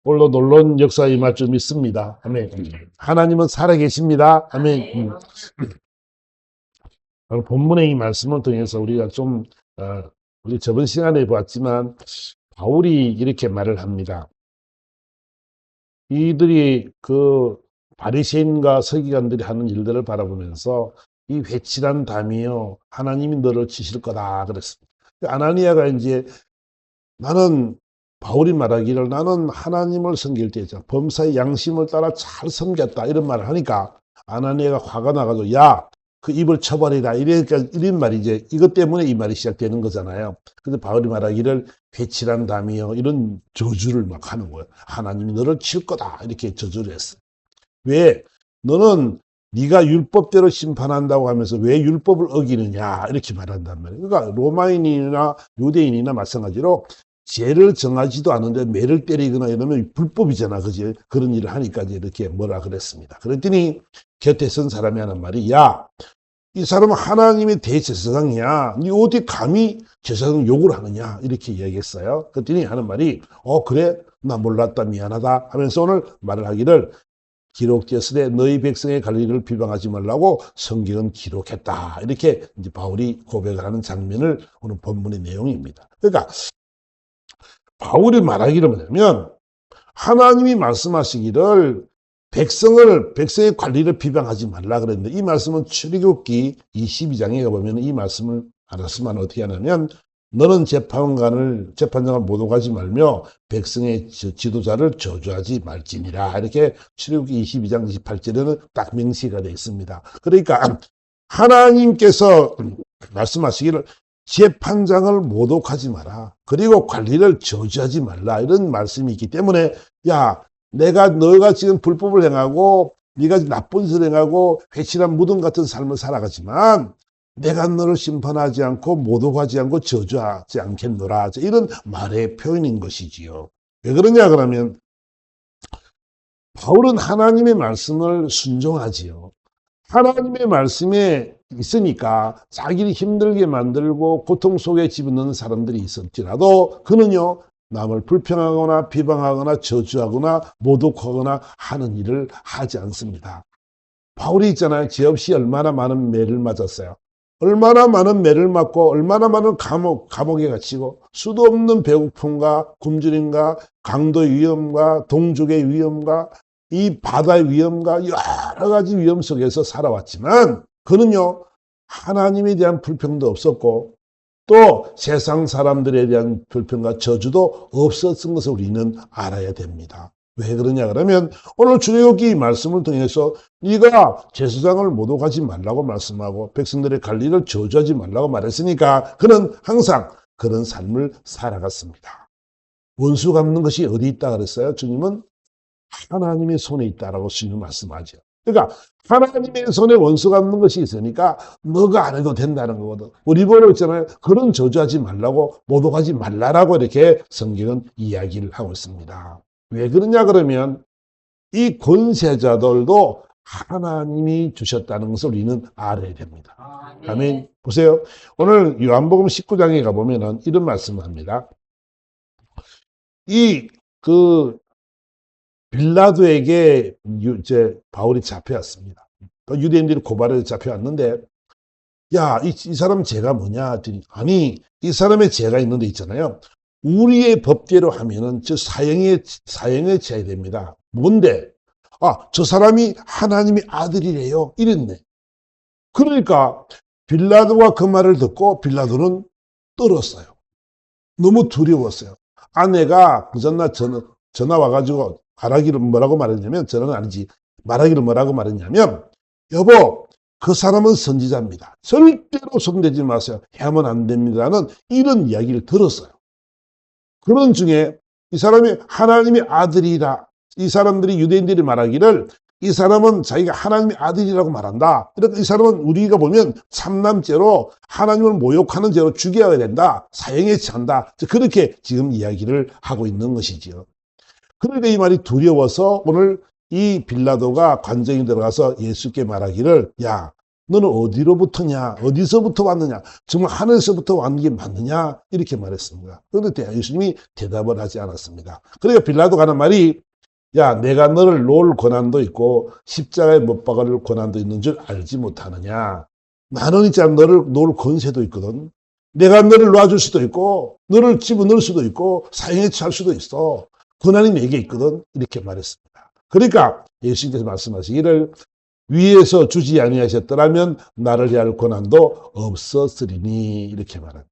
오늘도 놀라운 역사 임할 줄 믿습니다. 아멘. 하나님은 살아계십니다. 아멘. 본문의 이 말씀을 통해서 우리가 좀 우리 저번 시간에 보았지만 바울이 이렇게 말을 합니다. 이들이 그 바리새인과 서기관들이 하는 일들을 바라보면서 이 회칠한 담이요 하나님이 너를 치실 거다 그랬습니다. 아나니아가 이제 나는 바울이 말하기를 나는 하나님을 섬길 때 범사의 양심을 따라 잘 섬겼다 이런 말을 하니까 아나니아가 화가 나가지고 야 그 입을 쳐버리라 이런 말이 이제 이것 때문에 이 말이 시작되는 거잖아요. 근데 바울이 말하기를 회칠한 담이요 이런 저주를 막 하는 거예요. 하나님이 너를 칠 거다 이렇게 저주를 했어요. 왜? 너는 네가 율법대로 심판한다고 하면서 왜 율법을 어기느냐 이렇게 말한단 말이에요. 그러니까 로마인이나 유대인이나 마찬가지로 죄를 정하지도 않은데 매를 때리거나 이러면 불법이잖아. 그지? 그런 일을 하니까 이렇게 뭐라 그랬습니다. 그랬더니 곁에 선 사람이 하는 말이 야, 이 사람은 하나님의 대제사장이야. 니 어디 감히 제사장 욕을 하느냐 이렇게 이야기했어요. 그랬더니 하는 말이 그래? 나 몰랐다 미안하다 하면서 오늘 말을 하기를 기록되었으되 너희 백성의 관리를 비방하지 말라고 성경은 기록했다. 이렇게 이제 바울이 고백을 하는 장면을 오늘 본문의 내용입니다. 그러니까 바울이 말하기를 뭐냐면 하나님이 말씀하시기를 백성의 관리를 비방하지 말라 그랬는데 이 말씀은 출애굽기 22장에 가보면 이 말씀을 알았으면 어떻게 하냐면 너는 재판장을 모독하지 말며 백성의 지도자를 저주하지 말지니라 이렇게 출애굽기 22장 28절에는 딱 명시가 되어 있습니다. 그러니까 하나님께서 말씀하시기를 재판장을 모독하지 마라. 그리고 관리를 저주하지 말라. 이런 말씀이 있기 때문에 야 너가 지금 불법을 행하고 네가 나쁜 짓을 행하고 회칠한 무덤 같은 삶을 살아가지만 내가 너를 심판하지 않고 모독하지 않고 저주하지 않겠노라. 이런 말의 표현인 것이지요. 왜 그러냐 그러면 바울은 하나님의 말씀을 순종하지요. 하나님의 말씀에 있으니까 자기를 힘들게 만들고 고통 속에 집어넣는 사람들이 있었지라도 그는요 남을 불평하거나 비방하거나 저주하거나 모독하거나 하는 일을 하지 않습니다. 바울이 있잖아요. 죄 없이 얼마나 많은 매를 맞았어요. 얼마나 많은 매를 맞고 얼마나 많은 감옥에 갇히고 수도 없는 배고픔과 굶주림과 강도의 위험과 동족의 위험과 이 바다의 위험과 여러 가지 위험 속에서 살아왔지만 그는요 하나님에 대한 불평도 없었고 또 세상 사람들에 대한 불평과 저주도 없었던 것을 우리는 알아야 됩니다. 왜 그러냐 그러면 오늘 출애굽기 말씀을 통해서 네가 제사장을 모독하지 말라고 말씀하고 백성들의 관리를 저주하지 말라고 말했으니까 그는 항상 그런 삶을 살아갔습니다. 원수 갚는 것이 어디 있다 그랬어요? 주님은 하나님의 손에 있다라고 주님 말씀하죠. 그러니까 하나님의 손에 원수 갚는 것이 있으니까 너가 안 해도 된다는 거거든. 우리 보고 있잖아요. 그런 저주하지 말라고 모독하지 말라라고 이렇게 성경은 이야기를 하고 있습니다. 왜 그러냐 그러면 이 권세자들도 하나님이 주셨다는 것을 우리는 알아야 됩니다. 아멘. 보세요. 오늘 요한복음 19장에 가보면은 이런 말씀을 합니다. 빌라도에게 이제 바울이 잡혀왔습니다. 유대인들이 고발해서 잡혀왔는데 야, 이 사람 죄가 뭐냐 했더니 아니 이 사람의 죄가 있는데 있잖아요. 우리의 법대로 하면은 저 사형에 처해야 됩니다. 뭔데? 저 사람이 하나님의 아들이래요. 이랬네. 그러니까 빌라도가 그 말을 듣고 빌라도는 떨었어요. 너무 두려웠어요. 아내가 그 전날 전화 와가지고 말하기를 뭐라고 말했냐면 저는 아니지 말하기를 뭐라고 말했냐면 여보 그 사람은 선지자입니다. 절대로 손대지 마세요. 하면 안 됩니다는 이런 이야기를 들었어요. 그런 중에 이 사람이 하나님의 아들이라 이 사람들이 유대인들이 말하기를 이 사람은 자기가 하나님의 아들이라고 말한다. 이렇게 이 사람은 우리가 보면 참남죄로 하나님을 모욕하는 죄로 죽여야 된다. 사형에 처한다. 그렇게 지금 이야기를 하고 있는 것이지요. 그러니까 이 말이 두려워서 오늘 이 빌라도가 관정에 들어가서 예수께 말하기를 야 너는 어디로부터냐? 어디서부터 왔느냐? 정말 하늘에서부터 왔는 게 맞느냐? 이렇게 말했습니다. 그런데 예수님이 대답을 하지 않았습니다. 그러니까 빌라도가 하는 말이, 야, 내가 너를 놓을 권한도 있고 십자가에 못 박을 권한도 있는 줄 알지 못하느냐? 나는 있잖아, 너를 놓을 권세도 있거든. 내가 너를 놔줄 수도 있고 너를 집어넣을 수도 있고 사형에 처할 수도 있어. 권한이 내게 있거든. 이렇게 말했습니다. 그러니까 예수님께서 말씀하시기를, 위에서 주지 아니하셨더라면 나를 해할 권한도 없었으리니, 이렇게 말합니다.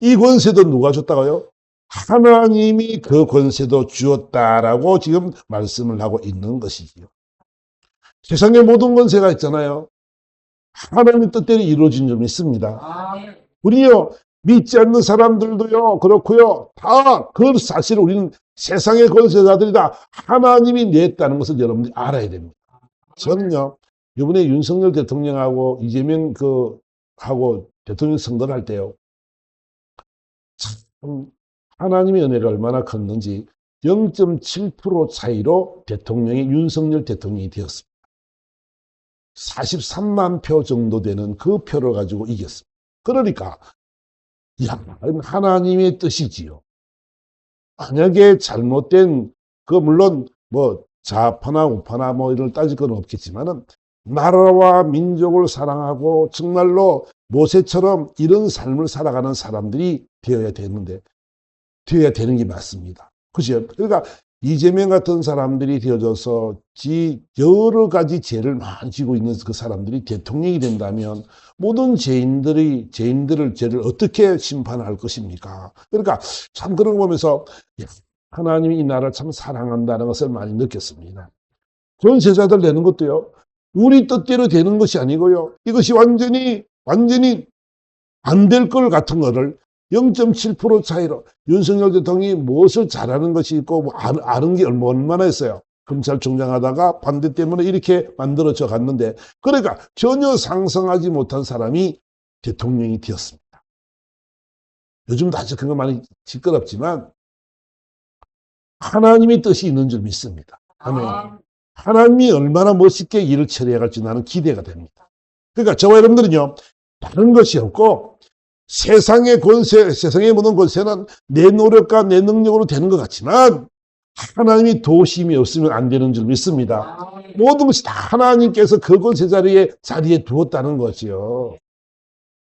이 권세도 누가 줬다고요? 하나님이 그 권세도 주었다라고 지금 말씀을 하고 있는 것이지요. 세상의 모든 권세가 있잖아요. 하나님의 뜻대로 이루어진 줄 믿습니다. 우리요, 믿지 않는 사람들도요, 그렇고요, 다 그 사실 우리는 세상의 권세자들이 다 하나님이 냈다는 것을 여러분들이 알아야 됩니다. 저는요, 이번에 윤석열 대통령하고 이재명 하고 대통령 선거를 할 때요, 참 하나님의 은혜가 얼마나 컸는지 0.7% 차이로 윤석열 대통령이 되었습니다. 43만 표 정도 되는 그 표를 가지고 이겼습니다. 그러니까 야, 하나님의 뜻이지요. 만약에 잘못된, 물론 좌파나 우파나 이런 따질 건 없겠지만은, 나라와 민족을 사랑하고 정말로 모세처럼 이런 삶을 살아가는 사람들이 되어야 되는 게 맞습니다. 그죠? 그러니까 이재명 같은 사람들이 되어져서 여러 가지 죄를 많이 지고 있는 그 사람들이 대통령이 된다면 모든 죄인들을 죄를 어떻게 심판할 것입니까? 그러니까 참 그런 거 보면서 하나님이 이 나라를 참 사랑한다는 것을 많이 느꼈습니다. 권세자들 내는 것도요, 우리 뜻대로 되는 것이 아니고요, 이것이 완전히 안 될 것 같은 거를 0.7% 차이로 윤석열 대통령이 무엇을 잘하는 것이 있고 아는 게 얼마나 있어요. 검찰총장 하다가 반대 때문에 이렇게 만들어져 갔는데, 그러니까 전혀 상상하지 못한 사람이 대통령이 되었습니다. 요즘도 아주 그거 많이 시끄럽지만 하나님의 뜻이 있는 줄 믿습니다. 아멘. 하나님이 얼마나 멋있게 일을 처리해갈지 나는 기대가 됩니다. 그러니까 저와 여러분들은요, 다른 것이 없고 세상의 모든 권세는 내 노력과 내 능력으로 되는 것 같지만 하나님이 도우심이 없으면 안 되는 줄 믿습니다. 모든 것이 다 하나님께서 그 권세 자리에 두었다는 거지요.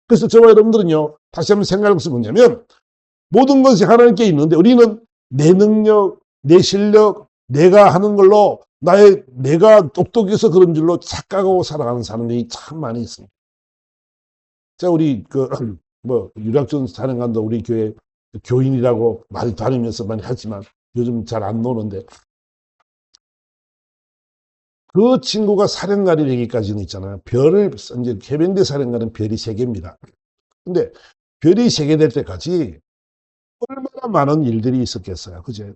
그래서 저와 여러분들은요, 다시 한번 생각할 것은 뭐냐면, 모든 것이 하나님께 있는데 우리는 내 능력, 내 실력, 내가 하는 걸로 내가 똑똑해서 그런 줄로 착각하고 살아가는 사람들이 참 많이 있습니다. 자, 우리 유락준 사령관도 우리 교회 교인이라고 많이 다니면서 많이 하지만 요즘 잘 안 노는데, 그 친구가 사령관이 되기까지는 있잖아요. 이제 해병대 사령관은 별이 3개입니다. 근데 별이 3개 될 때까지 얼마나 많은 일들이 있었겠어요. 그죠?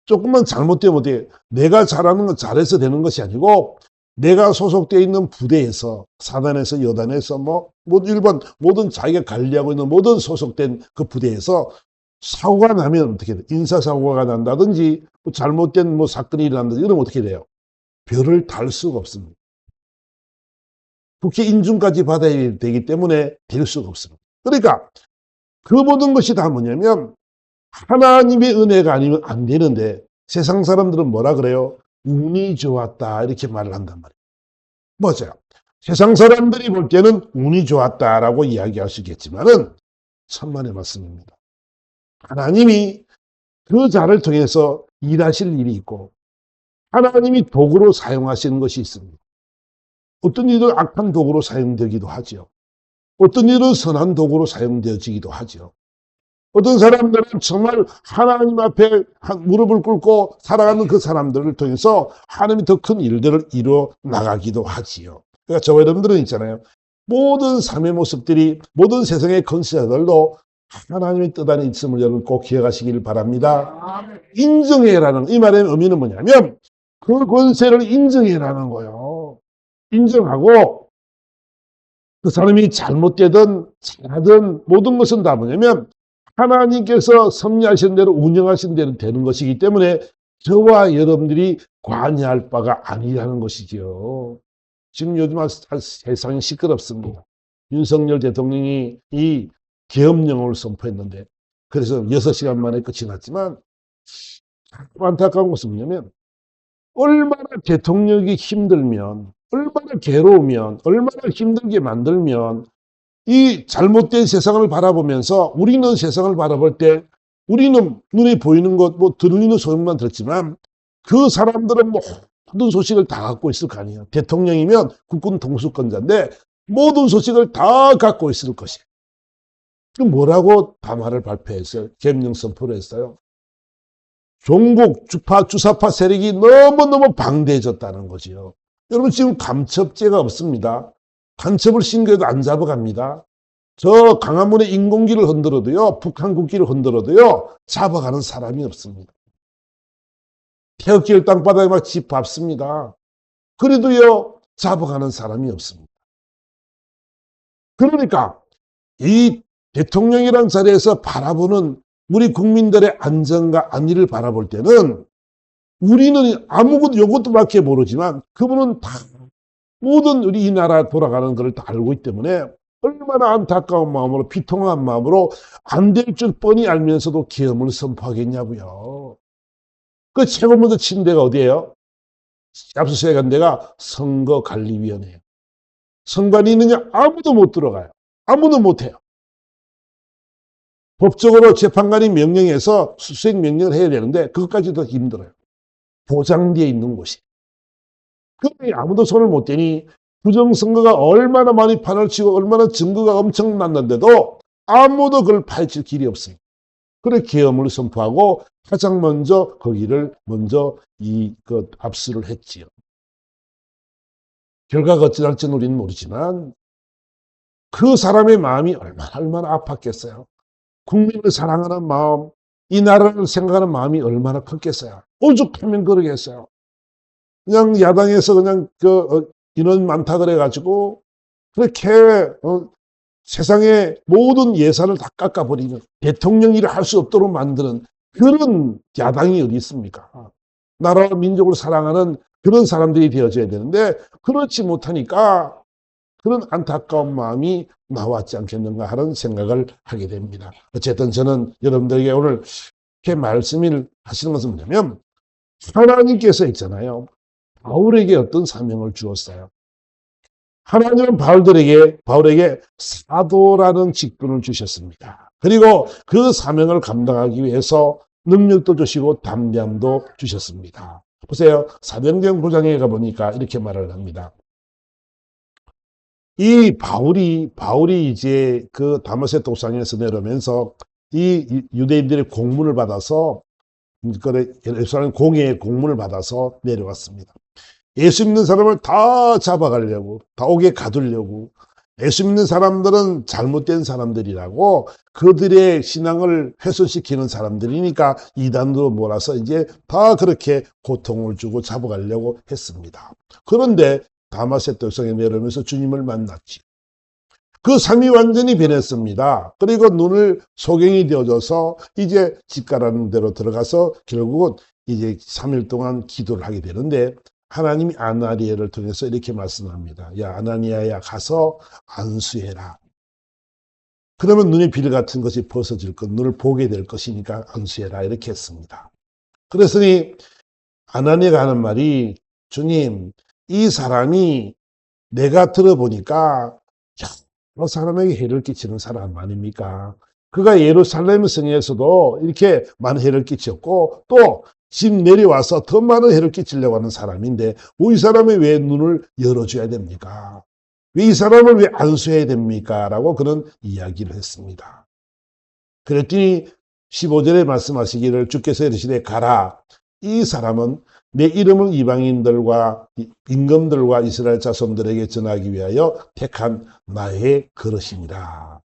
조금만 잘못되면 어떻게, 내가 잘하는 건 잘해서 되는 것이 아니고 내가 소속되어 있는 부대에서, 사단에서, 여단에서 모든 자기가 관리하고 있는 모든 소속된 그 부대에서 사고가 나면 어떻게 돼요? 인사사고가 난다든지 잘못된 사건이 일어난다든지 이러면 어떻게 돼요? 별을 달 수가 없습니다. 국회 인준까지 받아야 되기 때문에 될 수가 없습니다. 그러니까 그 모든 것이 다 뭐냐면 하나님의 은혜가 아니면 안 되는데, 세상 사람들은 뭐라 그래요? 운이 좋았다, 이렇게 말을 한단 말이에요. 맞아요. 세상 사람들이 볼 때는 운이 좋았다라고 이야기할 수 있겠지만은 천만의 말씀입니다. 하나님이 그 자를 통해서 일하실 일이 있고 하나님이 도구로 사용하시는 것이 있습니다. 어떤 일은 악한 도구로 사용되기도 하죠. 어떤 일은 선한 도구로 사용되어지기도 하죠. 어떤 사람들은 정말 하나님 앞에 무릎을 꿇고 살아가는 그 사람들을 통해서 하나님이 더 큰 일들을 이루어 나가기도 하지요. 그러니까 저와 여러분들은 있잖아요, 모든 삶의 모습들이, 모든 세상의 권세자들도 하나님의 뜻 안에 있음을 여러분 꼭 기억하시길 바랍니다. 인정해라는, 이 말의 의미는 뭐냐면 그 권세를 인정해라는 거예요. 인정하고 그 사람이 잘못되든 잘하든 모든 것은 다 뭐냐면 하나님께서 섭리하신 대로, 운영하신 대로 되는 것이기 때문에 저와 여러분들이 관여할 바가 아니라는 것이죠. 지금 요즘 세상이 시끄럽습니다. 윤석열 대통령이 이 계엄령을 선포했는데 그래서 6시간 만에 끝이 났지만 안타까운 것은 뭐냐면 얼마나 대통령이 힘들면 얼마나 괴로우면 얼마나 힘들게 만들면 이 잘못된 세상을 바라보면서 우리는 세상을 바라볼 때 우리는 눈에 보이는 것, 뭐 들리는 소리만 들었지만 그 사람들은 모든 소식을 다 갖고 있을 거 아니에요. 대통령이면 국군 통수권자인데 모든 소식을 다 갖고 있을 것이에요. 그럼 뭐라고 담화를 발표했어요? 계엄령 선포를 했어요. 종북, 주사파 세력이 너무너무 방대해졌다는 거지요. 여러분 지금 간첩죄가 없습니다. 간첩을 신고해도 안 잡아갑니다. 저 강화문의 인공기를 흔들어도요, 북한 국기를 흔들어도요, 잡아가는 사람이 없습니다. 태극기를 땅바닥에 막 집 밟습니다. 그래도요, 잡아가는 사람이 없습니다. 그러니까 이 대통령이라는 자리에서 바라보는 우리 국민들의 안전과 안위를 바라볼 때는 우리는 아무것도 요것도밖에 모르지만 그분은 다 모든 우리 이 나라 돌아가는 것을 다 알고 있기 때문에 얼마나 안타까운 마음으로 비통한 마음으로 안 될 줄 뻔히 알면서도 계엄을 선포하겠냐고요. 그 최고 먼저 친 데가 어디예요? 압수수색 한 데가 선거관리위원회예요. 선관위 있느냐? 아무도 못 들어가요. 아무도 못해요. 법적으로 재판관이 명령해서 수색 명령을 해야 되는데 그것까지도 힘들어요. 보장되어 있는 곳이. 그러니 아무도 손을 못 대니 부정선거가 얼마나 많이 판을 치고 얼마나 증거가 엄청났는데도 아무도 그걸 파헤칠 길이 없습니다. 그래 계엄을 선포하고 가장 먼저 거기를 먼저 압수를 했지요. 결과가 어찌날지는 우리는 모르지만 그 사람의 마음이 얼마나 아팠겠어요. 국민을 사랑하는 마음, 이 나라를 생각하는 마음이 얼마나 컸겠어요. 오죽하면 그러겠어요. 그냥 야당에서 그냥 인원 많다 그래가지고 그렇게 세상의 모든 예산을 다 깎아버리는 대통령 일을 할 수 없도록 만드는 그런 야당이 어디 있습니까? 나라와 민족을 사랑하는 그런 사람들이 되어져야 되는데 그렇지 못하니까 그런 안타까운 마음이 나왔지 않겠는가 하는 생각을 하게 됩니다. 어쨌든 저는 여러분들에게 오늘 이렇게 말씀을 하시는 것은 뭐냐면 하나님께서 있잖아요. 바울에게 어떤 사명을 주었어요. 하나님은 바울에게 사도라는 직분을 주셨습니다. 그리고 그 사명을 감당하기 위해서 능력도 주시고 담대함도 주셨습니다. 보세요. 사도행전 9장에 가보니까 이렇게 말을 합니다. 이 바울이 이제 그 다메섹 도상에서 내려오면서 이 유대인들의 공문을 받아서 예루살렘 공회의 공문을 받아서 내려왔습니다. 예수 믿는 사람을 다 잡아가려고, 다 옥에 가두려고, 예수 믿는 사람들은 잘못된 사람들이라고 그들의 신앙을 훼손시키는 사람들이니까 이단으로 몰아서 이제 다 그렇게 고통을 주고 잡아가려고 했습니다. 그런데 다메섹 도상에 내려오면서 주님을 만났지. 그 삶이 완전히 변했습니다. 그리고 눈을 소경이 되어져서 이제 집가라는 데로 들어가서 결국은 이제 3일 동안 기도를 하게 되는데 하나님이 아나니아를 통해서 이렇게 말씀합니다. 야 아나니아야 가서 안수해라. 그러면 눈의 빌 같은 것이 벗어질 것, 눈을 보게 될 것이니까 안수해라 이렇게 했습니다. 그랬더니 아나니아가 하는 말이 주님 이 사람이 내가 들어보니까 여러 사람에게 해를 끼치는 사람 아닙니까? 그가 예루살렘 성에서도 이렇게 많은 해를 끼쳤고 또 집 내려와서 더 많은 해를 끼치려고 하는 사람인데 이 사람이 왜 눈을 열어줘야 됩니까? 왜 이 사람을 왜 안수해야 됩니까? 라고 그런 이야기를 했습니다. 그랬더니 15절에 말씀하시기를 주께서 이르시되 가라. 이 사람은 내 이름을 이방인들과 임금들과 이스라엘 자손들에게 전하기 위하여 택한 나의 그릇이니라.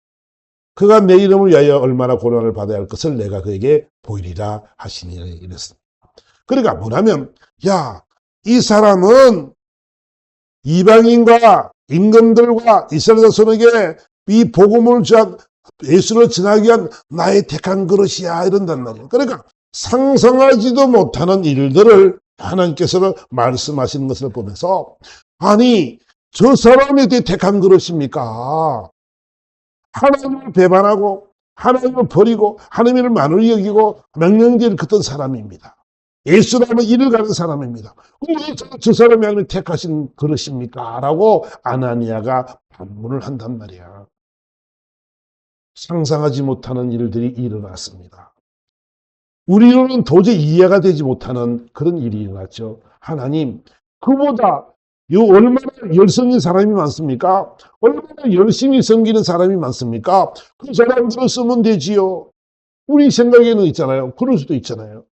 그가 내 이름을 위하여 얼마나 고난을 받아야 할 것을 내가 그에게 보이리라 하시니라 이랬습니다. 그러니까 뭐냐면 이 사람은 이방인과 임금들과 이스라엘 자손에게 이 복음을 예수를 전하기 위한 나의 택한 그릇이야 이런단 말이에요. 그러니까 상상하지도 못하는 일들을 하나님께서는 말씀하시는 것을 보면서 아니 저 사람이 어떻게 택한 그릇입니까? 하나님을 배반하고 하나님을 버리고 하나님을 만원히 여기고 명령제를 긋던 사람입니다. 예수라면 이를 가는 사람입니다. 왜 저 사람이 하나님 택하신 그릇입니까? 라고 아나니아가 반문을 한단 말이야. 상상하지 못하는 일들이 일어났습니다. 우리로는 도저히 이해가 되지 못하는 그런 일이 일어났죠. 하나님, 그보다 얼마나 열성인 사람이 많습니까? 얼마나 열심히 섬기는 사람이 많습니까? 그 사람들을 쓰면 되지요. 우리 생각에는 있잖아요. 그럴 수도 있잖아요.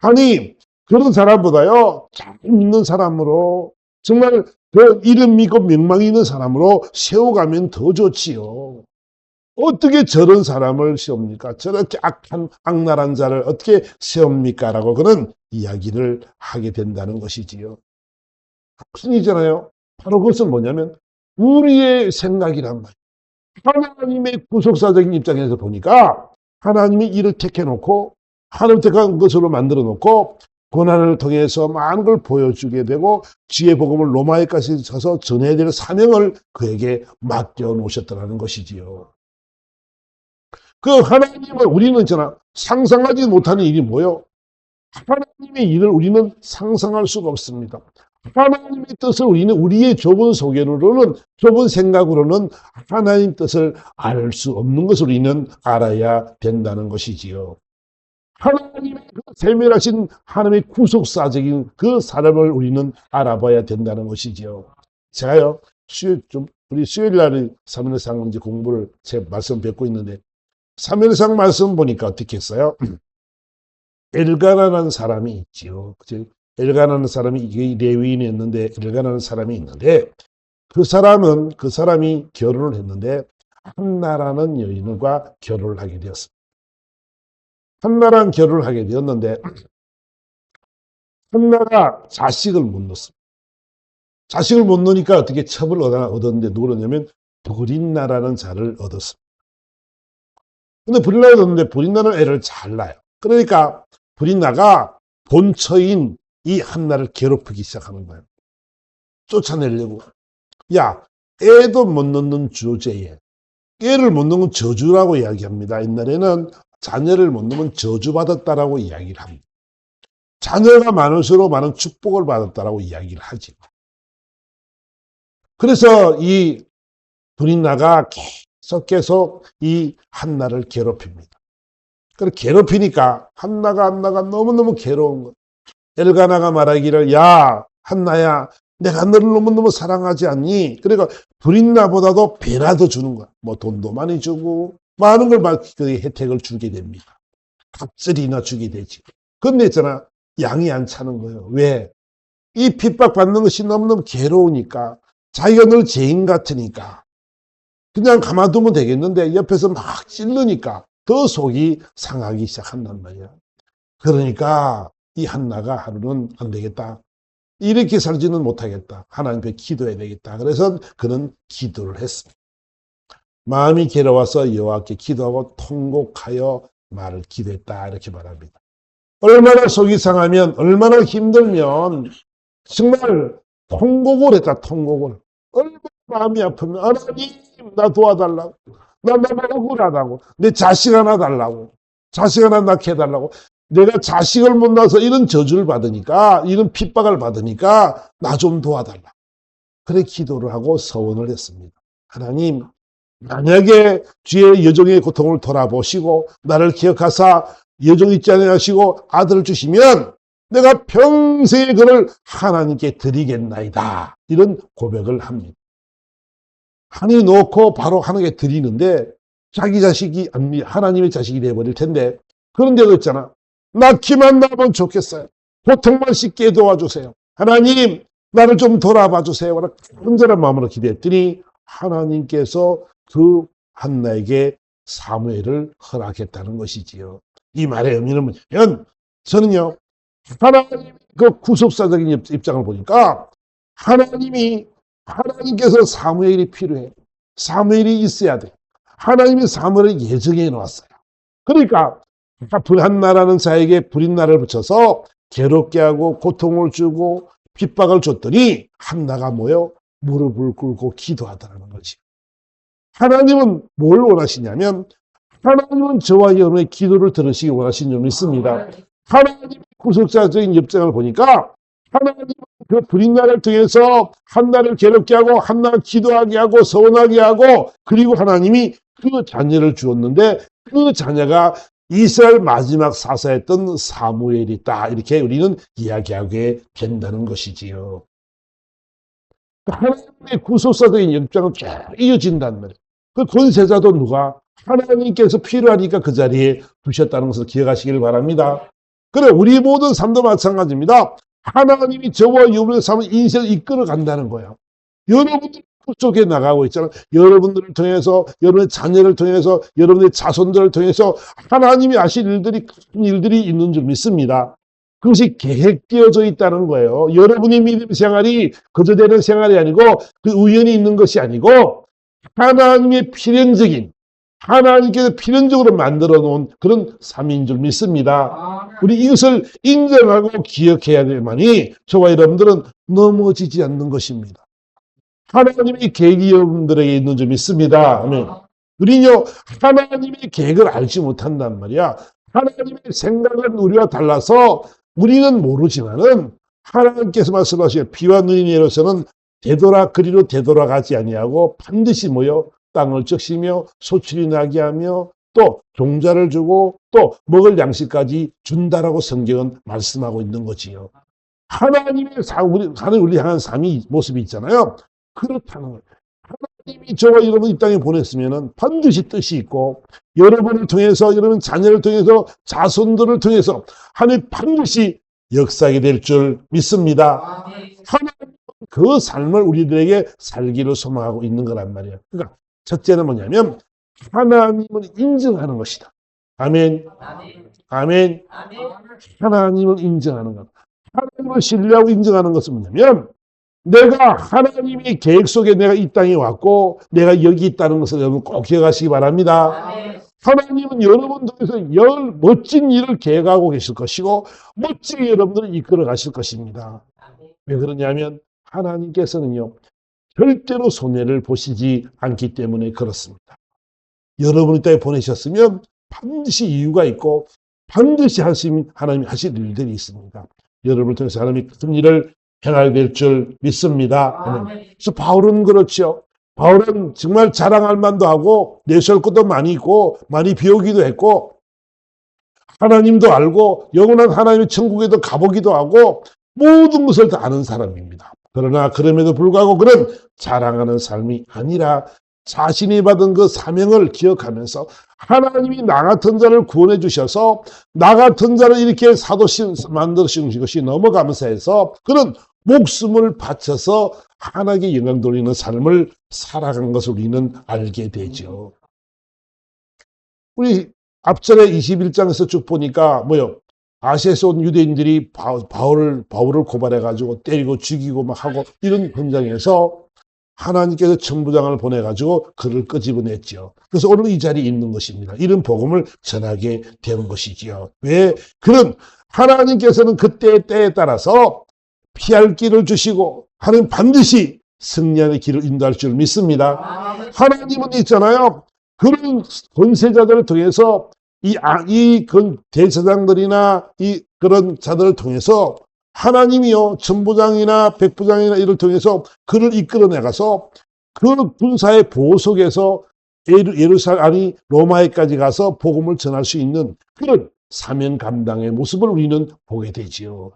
아니, 그런 사람보다요, 잘 믿는 사람으로, 정말 그 이름 믿고 명망이 있는 사람으로 세워가면 더 좋지요. 어떻게 저런 사람을 세웁니까? 저렇게 악랄한 자를 어떻게 세웁니까? 라고 그런 이야기를 하게 된다는 것이지요. 무슨 일이잖아요. 바로 그것은 뭐냐면 우리의 생각이란 말이에요. 하나님의 구속사적인 입장에서 보니까 하나님이 이를 택해놓고 하나님 택한 것으로 만들어 놓고 고난을 통해서 많은 걸 보여주게 되고 지혜 복음을 로마에까지 가서 전해야 될 사명을 그에게 맡겨 놓으셨다는 것이지요. 그 하나님을 우리는 있잖아 상상하지 못하는 일이 뭐요? 하나님의 일을 우리는 상상할 수가 없습니다. 하나님의 뜻을 우리는 우리의 좁은 소견으로는 좁은 생각으로는 하나님 뜻을 알 수 없는 것을 우리는 알아야 된다는 것이지요. 하나님의 그 세밀하신 하나님의 구속사적인 그 사람을 우리는 알아봐야 된다는 것이지요. 제가요 우리 수요일 날에 사면상 이제 공부를 제 말씀 뵙고 있는데 사면상 말씀 보니까 어떻게 했어요? 엘가나라는 사람이 있지요. 엘가나라는 사람이 이게 레위인이었는데 엘가나라는 사람이 있는데 그 사람이 결혼을 했는데 한나라는 여인과 결혼을 하게 되었습니다. 한나라는 결혼을 하게 되었는데 한나가 자식을 못 낳습니다. 자식을 못 낳으니까 어떻게 첩을 얻었는데 누구를 얻냐면 브릿나라는 자를 얻었습니다. 근데 브릿나를 얻었는데 브릿나는 애를 잘 낳아요. 그러니까 브릿나가 본처인 이 한나를 괴롭히기 시작하는 거예요. 쫓아내려고. 야, 애도 못 낳는 주제에 애를 못 낳는 저주라고 이야기합니다. 옛날에는 자녀를 못 낳으면 저주받았다라고 이야기를 합니다. 자녀가 많을수록 많은 축복을 받았다라고 이야기를 하지. 그래서 이 브릿나가 계속 이 한나를 괴롭힙니다. 그래 괴롭히니까 한나가 너무너무 괴로운 거예요. 엘가나가 말하기를 야 한나야 내가 너를 너무너무 사랑하지 않니? 그러니까 브릿나보다도 배나 더 주는 거야. 뭐 돈도 많이 주고 많은 걸 그 혜택을 주게 됩니다. 갑절이나 주게 되지. 근데 있잖아 양이 안 차는 거예요. 왜? 이 핍박받는 것이 너무너무 괴로우니까 자기가 늘 죄인 같으니까 그냥 가만두면 되겠는데 옆에서 막 찔르니까 더 속이 상하기 시작한단 말이야. 그러니까 이 한나가 하루는 안 되겠다. 이렇게 살지는 못하겠다. 하나님께 기도해야 되겠다. 그래서 그는 기도를 했습니다. 마음이 괴로워서 여호와께 기도하고 통곡하여 말을 기도했다. 이렇게 말합니다. 얼마나 속이 상하면 얼마나 힘들면 정말 통곡을 했다. 통곡을. 얼마나 마음이 아프면 하나님 나 도와달라고. 나 억울하다고. 내 자식 하나 달라고. 자식 하나 낳게 해달라고. 내가 자식을 못 낳아서 이런 저주를 받으니까 이런 핍박을 받으니까 나 좀 도와달라. 그래 기도를 하고 서원을 했습니다. 하나님 만약에 주의 여종의 고통을 돌아보시고 나를 기억하사 여종 있지 않게 하시고 아들을 주시면 내가 평생에 그를 하나님께 드리겠나이다. 이런 고백을 합니다. 하나님 놓고 바로 하나님께 드리는데 자기 자식이 하나님의 자식이 되어버릴 텐데 그런데도 있잖아. 낳기만 나면 좋겠어요. 고통만 씻게 도와주세요. 하나님 나를 좀 돌아봐 주세요. 간절한 마음으로 기도했더니 하나님께서 그 한나에게 사무엘을 허락했다는 것이지요. 이 말의 의미는 뭐냐면 저는요. 하나님 그 구속사적인 입장을 보니까 하나님께서 사무엘이 필요해. 사무엘이 있어야 돼. 하나님이 사무엘을 예정해 놓았어요. 그러니까 한나라는 자에게 브릿나를 붙여서 괴롭게 하고 고통을 주고 핍박을 줬더니 한나가 뭐요? 무릎을 꿇고 기도하더라는 거지. 하나님은 뭘 원하시냐면 하나님은 저와 여러분의 기도를 들으시기 원하시는 점이 있습니다. 하나님의 구속사적인 입장을 보니까 하나님은 그 불인나를 통해서 한나를 괴롭게 하고 한나를 기도하게 하고 서원하게 하고 그리고 하나님이 그 자녀를 주었는데 그 자녀가 이스라엘 마지막 사사였던 사무엘이다. 이렇게 우리는 이야기하게 된다는 것이지요. 하나님의 구속사적인 영장은 쭉 이어진단 말이에요. 그 권세자도 누가? 하나님께서 필요하니까 그 자리에 두셨다는 것을 기억하시길 바랍니다. 그래, 우리 모든 삶도 마찬가지입니다. 하나님이 저와 여러분의 삶을 인생을 이끌어 간다는 거예요. 여러분들이 그쪽에 나가고 있잖아요. 여러분들을 통해서, 여러분의 자녀를 통해서, 여러분의 자손들을 통해서 하나님이 하실 일들이, 큰 일들이 있는 줄 믿습니다. 그것이 계획되어져 있다는 거예요. 여러분의 믿음 생활이 거저 되는 생활이 아니고 그 우연히 있는 것이 아니고 하나님의 필연적인 하나님께서 필연적으로 만들어 놓은 그런 삶인 줄 믿습니다. 우리 이것을 인정하고 기억해야 될만이 저와 여러분들은 넘어지지 않는 것입니다. 하나님의 계획이 여러분들에게 있는 줄 믿습니다. 아멘. 우리는요, 하나님의 계획을 알지 못한단 말이야. 하나님의 생각은 우리와 달라서 우리는 모르지만은 하나님께서 말씀하시기에 비와 눈이 내려서는 되돌아 그리로 되돌아가지 아니하고 반드시 뭐요? 땅을 적시며 소출이 나게 하며 또 종자를 주고 또 먹을 양식까지 준다라고 성경은 말씀하고 있는 거지요. 하나님의 하나님 우리 향한 삶이 모습이 있잖아요. 그렇다는 거예요. 하나님이 저와 여러분 이 땅에 보냈으면은 반드시 뜻이 있고 여러분을 통해서 여러분 자녀를 통해서 자손들을 통해서 하나님 반드시 역사하게 될 줄 믿습니다. 하나님은 그 삶을 우리들에게 살기를 소망하고 있는 거란 말이에요. 그러니까 첫째는 뭐냐면 하나님을 인정하는 것이다. 아멘. 아멘. 하나님을 인정하는 것. 하나님을 신뢰하고 인정하는 것은 뭐냐면 내가 하나님의 계획 속에 내가 이 땅에 왔고 내가 여기 있다는 것을 여러분 꼭 기억하시기 바랍니다. 하나님은 여러분들에서 멋진 일을 계획하고 계실 것이고 멋지게 여러분들을 이끌어 가실 것입니다. 왜 그러냐면 하나님께서는요 절대로 손해를 보시지 않기 때문에 그렇습니다. 여러분이 땅에 보내셨으면 반드시 이유가 있고 반드시 하나님이 하실 일들이 있습니다. 여러분을 통해서 하나님이 큰 일을 행하게 될 줄 믿습니다. 그래서 바울은 그렇죠. 바울은 정말 자랑할 만도 하고 내세울 것도 많이 있고 많이 배우기도 했고 하나님도 알고 영원한 하나님의 천국에도 가보기도 하고 모든 것을 다 아는 사람입니다. 그러나 그럼에도 불구하고 그는 자랑하는 삶이 아니라 자신이 받은 그 사명을 기억하면서 하나님이 나 같은 자를 구원해 주셔서 나 같은 자를 이렇게 사도신 만드신 것이 너무 감사해서 그는 목숨을 바쳐서 하나님께 영광 돌리는 삶을 살아간 것을 우리는 알게 되죠. 우리 앞전에 21장에서 쭉 보니까 아시아에서 온 유대인들이 바울을 고발해가지고 때리고 죽이고 막 하고 이런 현장에서 하나님께서 천부장을 보내가지고 그를 끄집어냈죠. 그래서 오늘 이 자리에 있는 것입니다. 이런 복음을 전하게 되는 것이지요. 왜? 그는 하나님께서는 그때의 때에 따라서 피할 길을 주시고 하나님 반드시 승리의 길을 인도할 줄 믿습니다. 하나님은 있잖아요. 그런 권세자들을 통해서 이 대제사장들이나 그런 자들을 통해서 하나님이요 천부장이나 백부장이나 이를 통해서 그를 이끌어내가서 그 군사의 보호 속에서 예루살렘 아니 로마에까지 가서 복음을 전할 수 있는 그런 사명 감당의 모습을 우리는 보게 되지요.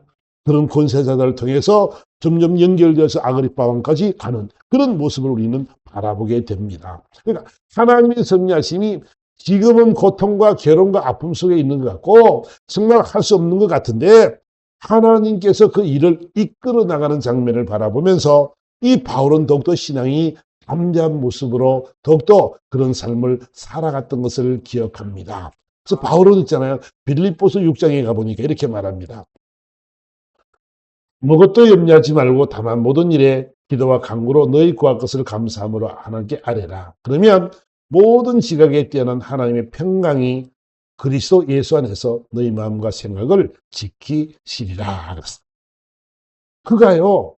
그런 권세자들을 통해서 점점 연결되어서 아그리파 왕까지 가는 그런 모습을 우리는 바라보게 됩니다. 그러니까 하나님의 섭리하심이 지금은 고통과 괴로움과 아픔 속에 있는 것 같고 정말 할 수 없는 것 같은데 하나님께서 그 일을 이끌어 나가는 장면을 바라보면서 이 바울은 더욱더 신앙이 담대한 모습으로 더욱더 그런 삶을 살아갔던 것을 기억합니다. 그래서 바울은 있잖아요. 빌립보서 6장에 가보니까 이렇게 말합니다. 무엇도 염려하지 말고 다만 모든 일에 기도와 간구로 너희 구할 것을 감사함으로 하나님께 아뢰라. 그러면 모든 지각에 뛰어난 하나님의 평강이 그리스도 예수 안에서 너희 마음과 생각을 지키시리라. 그가요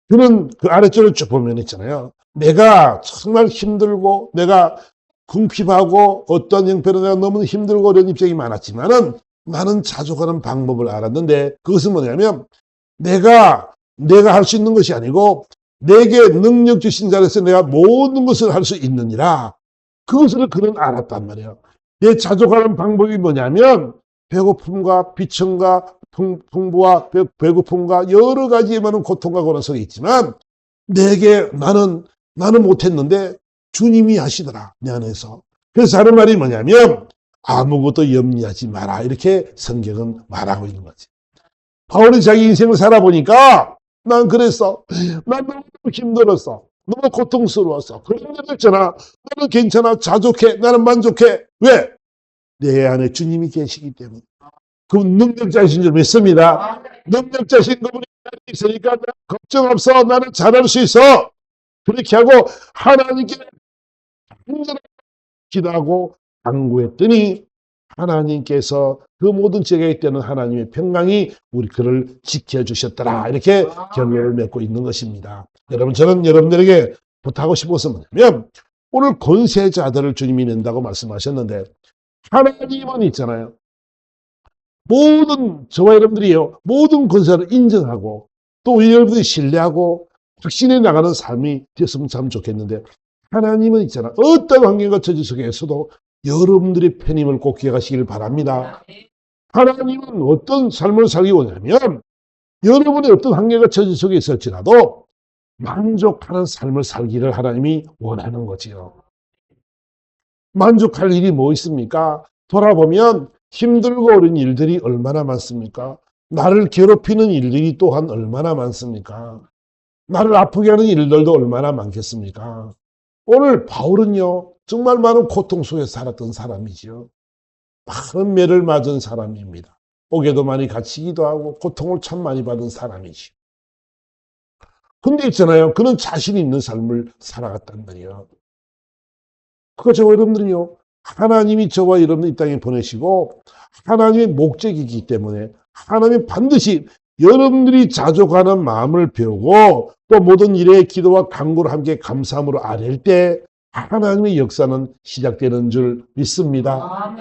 그는 그 아래쪽을 쭉 보면 있잖아요. 내가 정말 힘들고 내가 궁핍하고 어떤 형편으로 내가 너무 힘들고 어려운 입장이 많았지만은 나는 자족하는 방법을 알았는데 그것은 뭐냐면 내가 할 수 있는 것이 아니고 내게 능력 주신 자로서 내가 모든 것을 할 수 있느니라. 그것을 그는 알았단 말이에요. 내 자족하는 방법이 뭐냐면 배고픔과 비천과 풍부와 배고픔과 여러 가지의 많은 고통과 고난 속에 있지만 내게 나는 못했는데 주님이 하시더라 내 안에서. 그래서 하는 말이 뭐냐면 아무것도 염려하지 마라 이렇게 성경은 말하고 있는 거지. 바울이 자기 인생을 살아보니까 난 그랬어. 난 너무 힘들었어. 너무 고통스러웠어. 그런데도 있잖아. 나는 괜찮아. 자족해. 나는 만족해. 왜? 내 안에 주님이 계시기 때문에. 그 능력자이신 줄 믿습니다. 능력자신 그분이 있으니까 걱정 없어. 나는 잘할 수 있어. 그렇게 하고 하나님께 기도하고 간구했더니 하나님께서 그 모든 지역에 있는 하나님의 평강이 우리 그를 지켜주셨더라. 이렇게 결론을 맺고 있는 것입니다. 여러분, 저는 여러분들에게 부탁하고 싶어서 뭐냐면 오늘 권세자들을 주님이 낸다고 말씀하셨는데 하나님은 있잖아요. 모든 저와 여러분들이요. 모든 권세를 인정하고 또 여러분들이 신뢰하고 확신해 나가는 삶이 되었으면 참 좋겠는데 하나님은 있잖아. 어떤 환경과 처지 속에서도 여러분들의 편임을 꼭 기억하시길 바랍니다. 하나님은 어떤 삶을 살기 원하냐면 여러분의 어떤 환경과 처지 속에 있을지라도 만족하는 삶을 살기를 하나님이 원하는 거지요. 만족할 일이 뭐 있습니까? 돌아보면 힘들고 어려운 일들이 얼마나 많습니까? 나를 괴롭히는 일들이 또한 얼마나 많습니까? 나를 아프게 하는 일들도 얼마나 많겠습니까? 오늘 바울은요, 정말 많은 고통 속에 살았던 사람이지요. 많은 매를 맞은 사람입니다. 옥에도 많이 갇히기도 하고 고통을 참 많이 받은 사람이지요. 근데 있잖아요, 그는 자신 있는 삶을 살아갔단 말이에요. 그거 저와 여러분들은요, 하나님이 저와 여러분을 이 땅에 보내시고 하나님의 목적이기 때문에 하나님이 반드시 여러분들이 자족하는 마음을 배우고 또 모든 일에 기도와 간구를 함께 감사함으로 아랠 때 하나님의 역사는 시작되는 줄 믿습니다.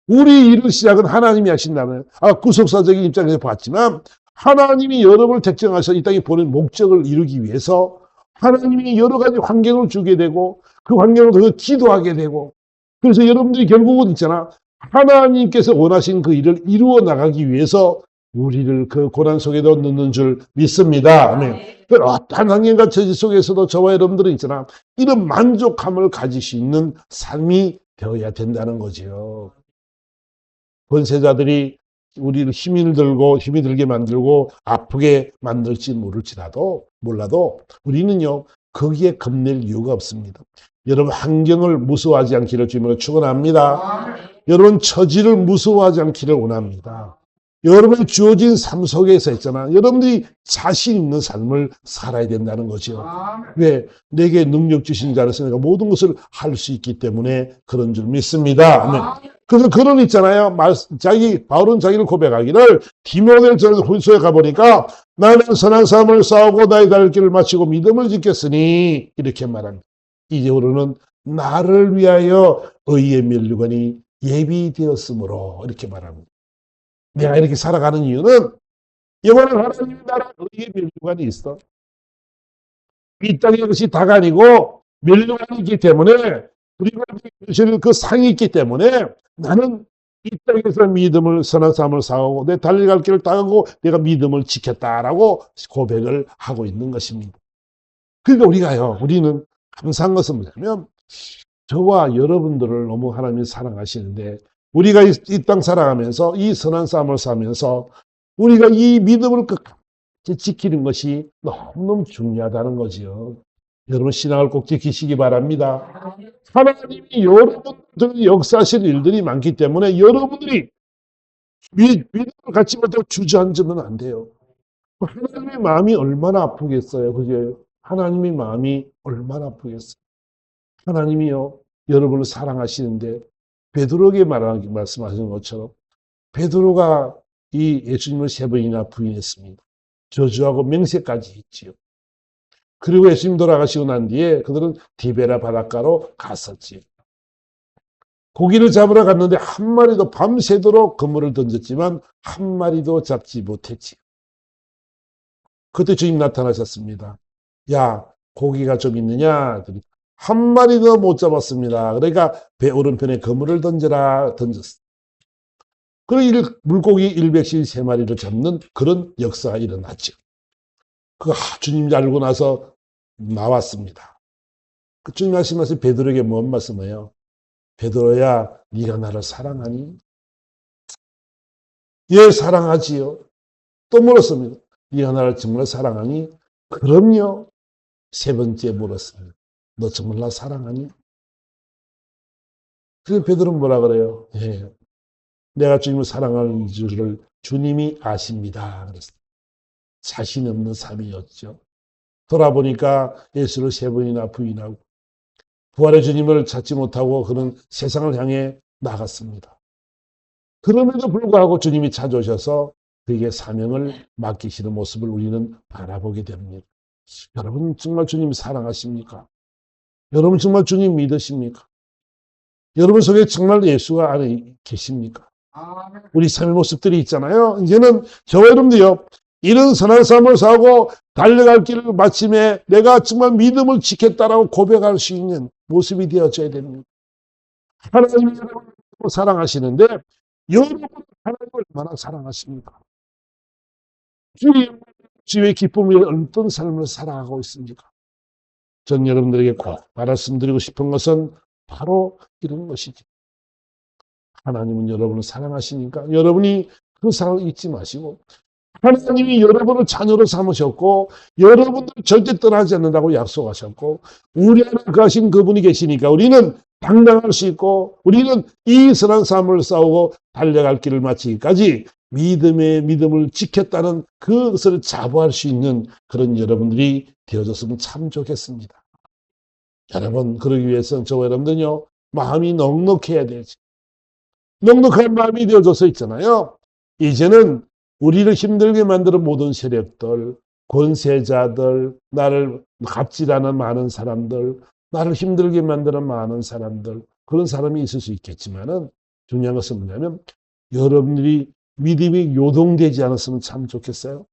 우리 일을 시작은 하나님이 하신다면 구속사적인 입장에서 봤지만 하나님이 여러분을 택정하셔서 이 땅에 보낸 목적을 이루기 위해서 하나님이 여러 가지 환경을 주게 되고 그 환경을 통해서 기도하게 되고 그래서 여러분들이 결국은 있잖아. 하나님께서 원하신 그 일을 이루어 나가기 위해서 우리를 그 고난 속에도 넣는 줄 믿습니다. 아멘. 어떤 환경과 처지 속에서도 저와 여러분들은 있잖아. 이런 만족함을 가질 수 있는 삶이 되어야 된다는 거지요. 권세자들이 우리를 힘이 들게 만들고 아프게 만들지 몰라도 우리는요, 거기에 겁낼 이유가 없습니다. 여러분, 환경을 무서워하지 않기를 주님으로 축원합니다. 여러분, 처지를 무서워하지 않기를 원합니다. 여러분이 주어진 삶 속에서 있잖아. 여러분들이 자신 있는 삶을 살아야 된다는 거죠. 왜? 내게 능력 주신 자로서 내가 모든 것을 할 수 있기 때문에 그런 줄 믿습니다. 그래서 그런 있잖아요. 바울은 자기를 고백하기를 디모데전서 후서에 가보니까 나는 선한 삶을 싸우고 나의 달 길을 마치고 믿음을 지켰으니 이렇게 말합니다. 이제부로는 나를 위하여 의의 면류관이 예비되었으므로 이렇게 말합니다. 내가 이렇게 살아가는 이유는 영원한 하나님의 나라 의의 면류관이 있어. 이 땅의 것이 다가 아니고 면류관이 있기 때문에 그리고 그 상이 있기 때문에 나는 이 땅에서 믿음을 선한 삶을 사고 내 달려갈 길을 따가고 내가 믿음을 지켰다라고 고백을 하고 있는 것입니다. 그러니까 우리는 감사한 것은 뭐냐면 저와 여러분들을 너무 하나님이 사랑하시는데 우리가 이 땅 살아가면서 이 선한 삶을 살면서 우리가 이 믿음을 끝까지 지키는 것이 너무너무 중요하다는 거지요. 여러분 신앙을 꼭 지키시기 바랍니다. 하나님이 여러분들 역사하실 일들이 많기 때문에 여러분들이 믿음을 갖지 못하고 주저앉으면 안 돼요. 하나님의 마음이 얼마나 아프겠어요. 그죠? 하나님의 마음이 얼마나 아프겠어요. 하나님이요, 여러분을 사랑하시는데 베드로에게 말씀하신 것처럼 베드로가 이 예수님을 3번이나 부인했습니다. 저주하고 맹세까지 했지요. 그리고 예수님 돌아가시고 난 뒤에 그들은 디베라 바닷가로 갔었지. 고기를 잡으러 갔는데 한 마리도 밤새도록 그물을 던졌지만 한 마리도 잡지 못했지. 그때 주님 나타나셨습니다. 야, 고기가 좀 있느냐? 한 마리도 못 잡았습니다. 그러니까 배 오른편에 그물을 던져라 던졌어. 그리고 물고기 153마리를 잡는 그런 역사가 일어났죠. 그 주님이 알고 나서 나왔습니다. 그 주님 말씀하신 베드로에게 뭔 말씀이에요? 베드로야, 네가 나를 사랑하니? 예, 사랑하지요. 또 물었습니다. 네가 나를 정말 사랑하니? 그럼요. 세 번째 물었습니다. 너 정말 나 사랑하니? 그래서 베드로는 뭐라 그래요? 예, 내가 주님을 사랑하는 줄을 주님이 아십니다. 그랬어요. 자신 없는 삶이었죠. 돌아보니까 예수를 세 번이나 부인하고 부활의 주님을 찾지 못하고 그는 세상을 향해 나갔습니다. 그럼에도 불구하고 주님이 찾아오셔서 그에게 사명을 맡기시는 모습을 우리는 바라보게 됩니다. 여러분 정말 주님 사랑하십니까? 여러분 정말 주님 믿으십니까? 여러분 속에 정말 예수가 안에 계십니까? 우리 삶의 모습들이 있잖아요. 이제는 저와 여러분도요, 이런 선한 삶을 사고 달려갈 길을 마침에 내가 정말 믿음을 지켰다라고 고백할 수 있는 모습이 되어져야 됩니다. 하나님이 여러분을 사랑하시는데 여러분 하나님을 얼마나 사랑하십니까? 주의 기쁨을 어떤 삶을 살아가고 있습니까? 전 여러분들에게 꼭 말씀드리고 싶은 것은 바로 이런 것이죠. 하나님은 여러분을 사랑하시니까 여러분이 그 사랑을 잊지 마시고 하나님이 여러분을 자녀로 삼으셨고 여러분들 절대 떠나지 않는다고 약속하셨고 우리 안에 거하신 그분이 계시니까 우리는 당당할 수 있고 우리는 이 선한 삶을 싸우고 달려갈 길을 마치기까지 믿음을 지켰다는 그것을 자부할 수 있는 그런 여러분들이 되어졌으면 참 좋겠습니다. 여러분 그러기 위해서는 저와 여러분들은요 마음이 넉넉해야 되지. 넉넉한 마음이 되어져서 있잖아요. 이제는 우리를 힘들게 만드는 모든 세력들, 권세자들, 나를 갑질하는 많은 사람들, 나를 힘들게 만드는 많은 사람들, 그런 사람이 있을 수 있겠지만은 중요한 것은 뭐냐면 여러분들이 믿음이 요동되지 않았으면 참 좋겠어요.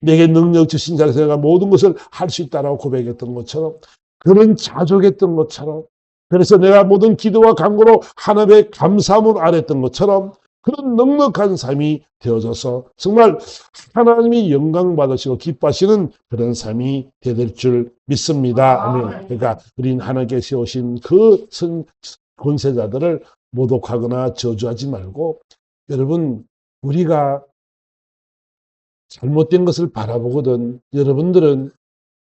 내게 능력 주신 자에서 내가 모든 것을 할 수 있다라고 고백했던 것처럼 그런 자족했던 것처럼 그래서 내가 모든 기도와 간구로 하나님의 감사함을 아랬던 것처럼 그런 넉넉한 삶이 되어져서 정말 하나님이 영광 받으시고 기뻐하시는 그런 삶이 될 줄 믿습니다. 아멘. 그러니까 우리는 하나님께 세우신 그 권세자들을 모독하거나 저주하지 말고 여러분 우리가 잘못된 것을 바라보거든 여러분들은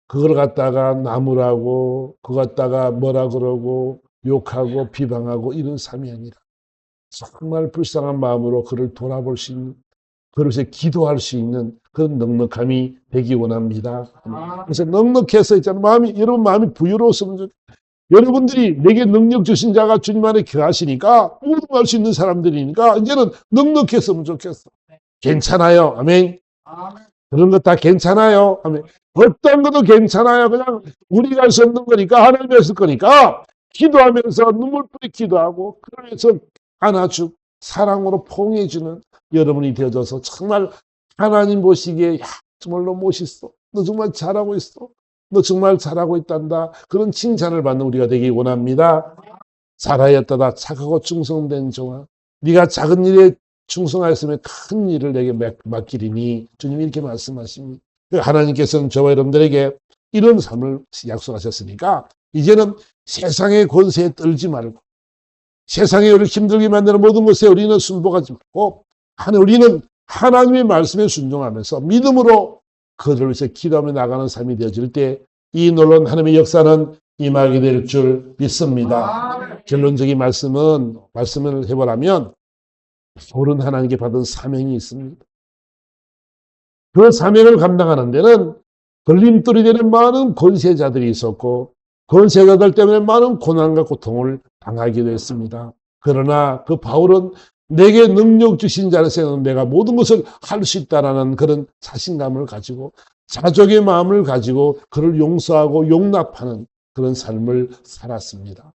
그걸 갖다가 나무라고 그걸 갖다가 뭐라 그러고 욕하고 비방하고 이런 삶이 아니라 정말 불쌍한 마음으로 그를 돌아볼 수 있는 그릇에 기도할 수 있는 그런 넉넉함이 되기 원합니다. 그래서 넉넉해서 있잖아요. 여러분 마음이 부유로웠으면 여러분들이 내게 능력 주신 자가 주님 안에 거하시니까 모든 걸 할 수 있는 사람들이니까 이제는 넉넉했으면 좋겠어. 괜찮아요. 아멘. 그런 거 다 괜찮아요. 아멘. 어떤 것도 괜찮아요. 그냥 우리가 할 수 없는 거니까 하나님이 했을 거니까 기도하면서 눈물뿌리 기도하고 그러면서 안아주고 사랑으로 포옹해주는 여러분이 되어져서 정말 하나님 보시기에 야 정말 너 멋있어. 너 정말 잘하고 있어. 너 정말 잘하고 있단다. 그런 칭찬을 받는 우리가 되기 원합니다. 잘하였다다 착하고 충성된 종아. 네가 작은 일에 충성하였으면 큰 일을 내게 맡기리니 주님이 이렇게 말씀하십니다. 하나님께서는 저와 여러분들에게 이런 삶을 약속하셨으니까 이제는 세상의 권세에 떨지 말고 세상에 우리를 힘들게 만드는 모든 것에 우리는 순복하지 말고 우리는 하나님의 말씀에 순종하면서 믿음으로 그를 위해서 기도하며 나가는 삶이 되어질 때 이 놀라운 하나님의 역사는 임하게 될 줄 믿습니다. 결론적인 말씀을 해보라면 옳은 하나님께 받은 사명이 있습니다. 그 사명을 감당하는 데는 걸림돌이 되는 많은 권세자들이 있었고 권세자들 때문에 많은 고난과 고통을 당하기도 했습니다. 그러나 그 바울은 내게 능력 주신 자로서는 내가 모든 것을 할 수 있다라는 그런 자신감을 가지고 자족의 마음을 가지고 그를 용서하고 용납하는 그런 삶을 살았습니다.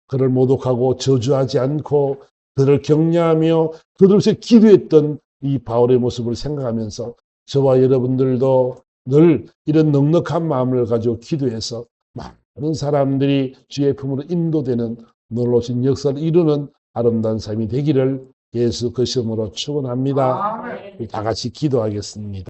그를 모독하고 저주하지 않고 그를 격려하며 그를 위해서 기도했던 이 바울의 모습을 생각하면서 저와 여러분들도 늘 이런 넉넉한 마음을 가지고 기도해서 많은 사람들이 주의 품으로 인도되는 놀라우신 역사를 이루는 아름다운 삶이 되기를 예수 그리스도로 축원합니다. 다 같이 기도하겠습니다.